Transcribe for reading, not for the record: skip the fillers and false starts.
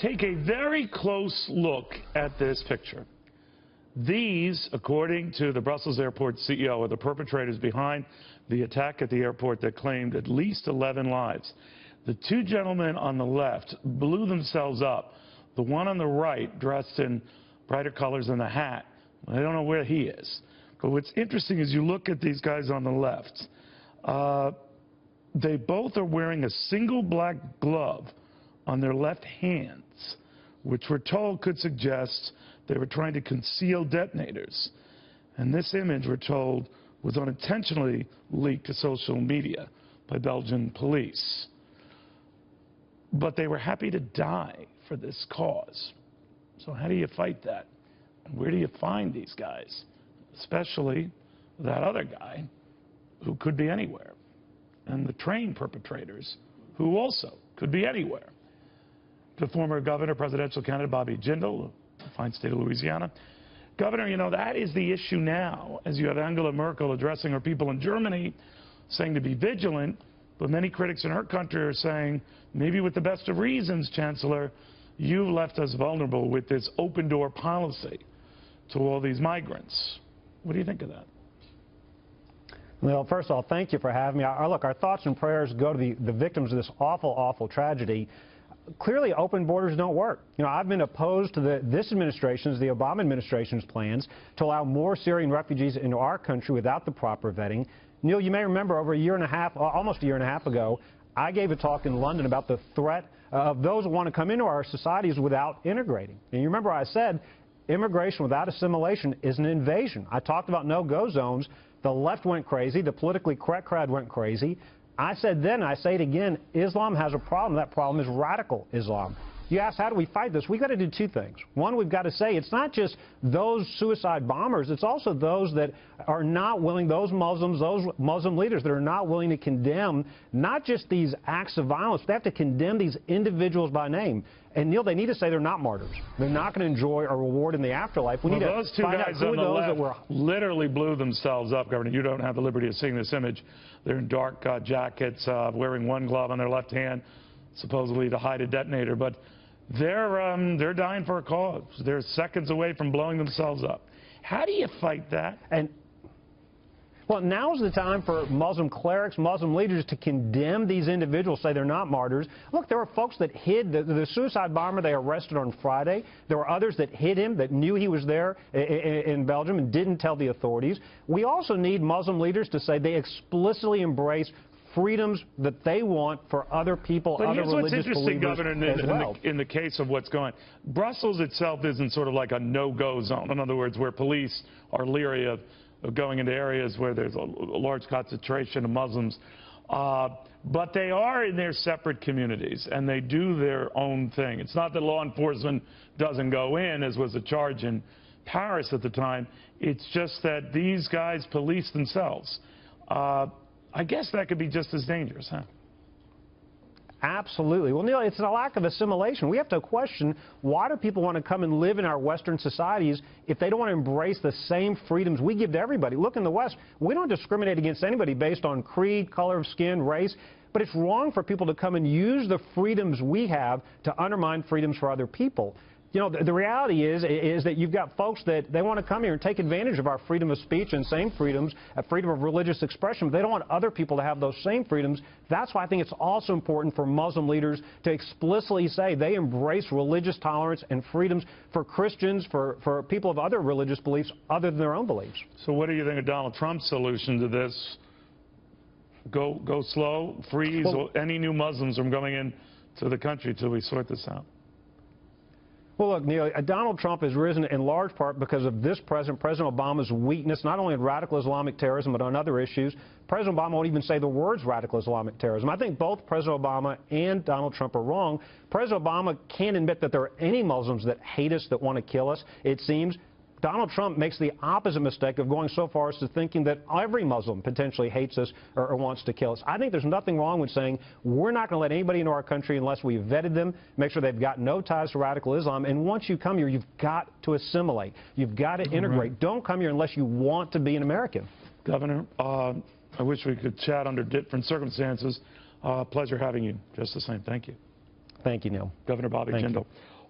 take a very close look at this picture. These, according to the Brussels airport CEO, are the perpetrators behind the attack at the airport that claimed at least 11 lives. The two gentlemen on the left blew themselves up. The one on the right, dressed in brighter colors than the hat, I don't know where he is. But what's interesting is you look at these guys on the left. They both are wearing a single black glove on their left hands, which we're told could suggest they were trying to conceal detonators. And this image, we're told, was unintentionally leaked to social media by Belgian police. But they were happy to die for this cause. So how do you fight that? Where do you find these guys? Especially that other guy who could be anywhere. And the train perpetrators who also could be anywhere. The former governor, presidential candidate Bobby Jindal, the fine state of Louisiana. Governor, you know, that is the issue now, as you have Angela Merkel addressing her people in Germany, saying to be vigilant, but many critics in her country are saying, maybe with the best of reasons, Chancellor, you've left us vulnerable with this open-door policy to all these migrants. What do you think of that? Well, first of all, thank you for having me. Look, our thoughts and prayers go to the victims of this awful, awful tragedy. Clearly, open borders don't work. You know, I've been opposed to this administration's, the Obama administration's plans to allow more Syrian refugees into our country without the proper vetting. Neil, you may remember over a year and a half, almost a year and a half ago, I gave a talk in London about the threat of those who want to come into our societies without integrating. And you remember I said, immigration without assimilation is an invasion. I talked about no-go zones. The left went crazy. The politically correct crowd went crazy. I said then, I say it again, Islam has a problem. That problem is radical Islam. You ask, how do we fight this? We've got to do two things. One, we've got to say it's not just those suicide bombers. It's also those that are not willing, those Muslims, those Muslim leaders that are not willing to condemn not just these acts of violence. They have to condemn these individuals by name. And, Neil, they need to say they're not martyrs. They're not going to enjoy a reward in the afterlife. We need to find out who are those that were... literally blew themselves up, Governor. You don't have the liberty of seeing this image. They're in dark jackets, wearing one glove on their left hand, supposedly to hide a detonator. But they're dying for a cause. They're seconds away from blowing themselves up. How do you fight that? And well, now's the time for Muslim clerics, Muslim leaders to condemn these individuals, say they're not martyrs. Look, there were folks that hid the suicide bomber they arrested on Friday. There were others that hid him, that knew he was there in Belgium and didn't tell the authorities. We also need Muslim leaders to say they explicitly embrace freedoms that they want for other people, but other religious believers. But here's what's interesting, Governor, in the case of what's going on. Brussels itself isn't sort of like a no-go zone. In other words, where police are leery of going into areas where there's a large concentration of Muslims. But they are in their separate communities, and they do their own thing. It's not that law enforcement doesn't go in, as was the charge in Paris at the time. It's just that these guys police themselves. I guess that could be just as dangerous, huh? Absolutely. Well, Neil, it's a lack of assimilation. We have to question, why do people want to come and live in our Western societies if they don't want to embrace the same freedoms we give to everybody? Look, in the West, we don't discriminate against anybody based on creed, color of skin, race, but it's wrong for people to come and use the freedoms we have to undermine freedoms for other people. You know, the reality is that you've got folks that they want to come here and take advantage of our freedom of speech and same freedoms, freedom of religious expression. But they don't want other people to have those same freedoms. That's why I think it's also important for Muslim leaders to explicitly say they embrace religious tolerance and freedoms for Christians, for people of other religious beliefs other than their own beliefs. So what do you think of Donald Trump's solution to this? Go slow, freeze any new Muslims from going into the country till we sort this out. Well, look, Neil, Donald Trump has risen in large part because of this President Obama's weakness, not only in radical Islamic terrorism, but on other issues. President Obama won't even say the words radical Islamic terrorism. I think both President Obama and Donald Trump are wrong. President Obama can't admit that there are any Muslims that hate us, that want to kill us, it seems. Donald Trump makes the opposite mistake of going so far as to thinking that every Muslim potentially hates us or wants to kill us. I think there's nothing wrong with saying we're not going to let anybody into our country unless we've vetted them, make sure they've got no ties to radical Islam. And once you come here, you've got to assimilate. You've got to integrate. Right. Don't come here unless you want to be an American. Governor, I wish we could chat under different circumstances. Pleasure having you. Just the same. Thank you. Thank you, Neil. Governor Bobby Jindal.